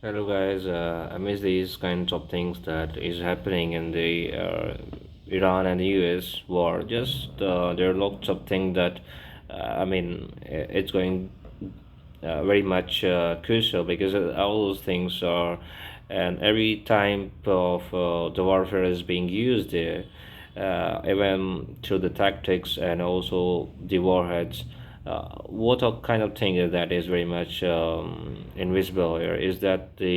Hello guys, I miss these kinds of things that is happening in the Iran and US war. Just there are lots of things that it's going very much crucial because all those things are, and every type of the warfare is being used there, even through the tactics and also the warheads. What a kind of thing is that is very much invisible here is that the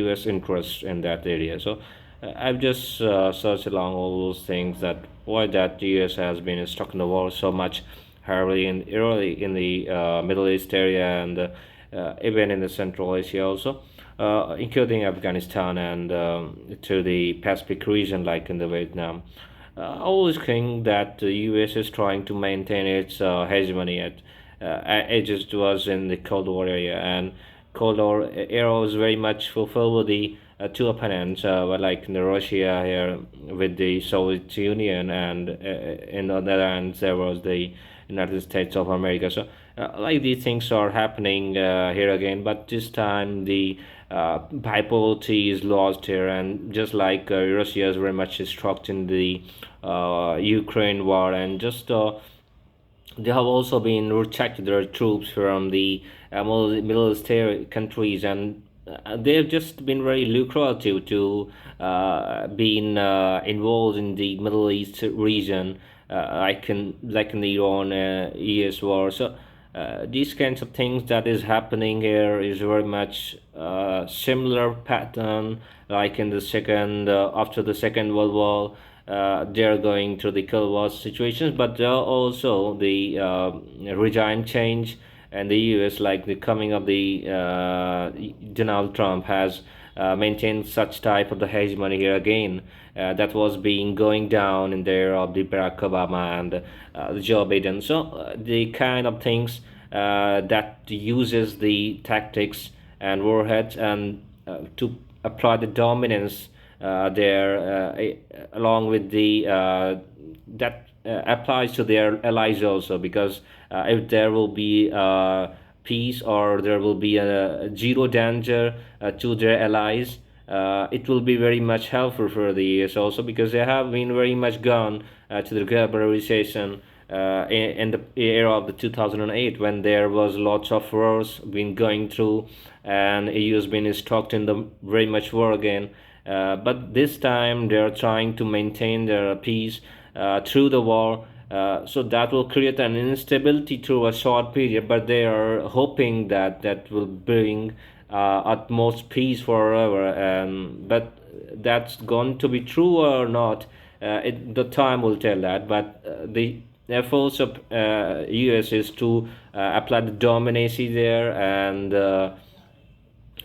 U.S. interest in that area. So I've just searched along all those things that why that the U.S. has been stuck in the war so much early in the Middle East area and even in the Central Asia also, including Afghanistan and to the Pacific region like in the Vietnam. I always think that the U.S. is trying to maintain its hegemony as it was in the Cold War area, and Cold War era was very much fulfilled with the two opponents, like in the Russia here with the Soviet Union, and in the other hand there was the United States of America. So, like these things are happening here again, but this time the bipolarity is lost here, and just like Russia is very much struck in the Ukraine war, and just they have also been rejected their troops from the Middle East countries, and they've just been very lucrative to being involved in the Middle East region, like in the Iran US war. So these kinds of things that is happening here is very much similar pattern like in the second after the Second World War. They are going through the Cold War situations, but there are also the regime change and the US, like the coming of the Donald Trump has maintained such type of the hegemony here again. That was being going down in the era of the Barack Obama and Joe Biden. So the kind of things that uses the tactics and warheads and to apply the dominance there, along with the that applies to their allies also, because if there will be peace or there will be a zero danger to their allies, it will be very much helpful for the US also, because they have been very much gone to the globalization in the era of the 2008, when there was lots of wars been going through and EU has been stuck in the very much war again. But this time they are trying to maintain their peace through the war. So that will create an instability through a short period, but they are hoping that that will bring utmost peace forever. But that's going to be true or not, the time will tell that. But the efforts of US is to apply the dominacy there, and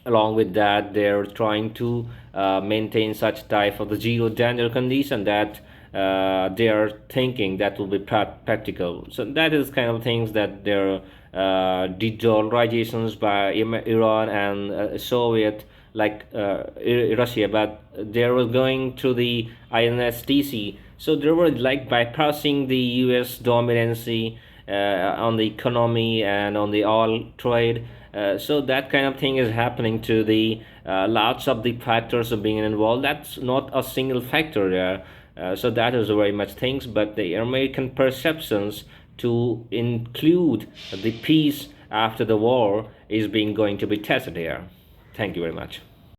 along with that they're trying to maintain such type of the zero danger condition that they are thinking that will be practical. So that is kind of things that they're de-dollarizations by Iran and Soviet, like Russia, but they were going to the INSTC, so they were like bypassing the US dominancy on the economy and on the oil trade. So that kind of thing is happening to the lots of the factors of being involved. That's not a single factor there. So that is very much things, but the American perceptions to include the peace after the war is being going to be tested here. Thank you very much.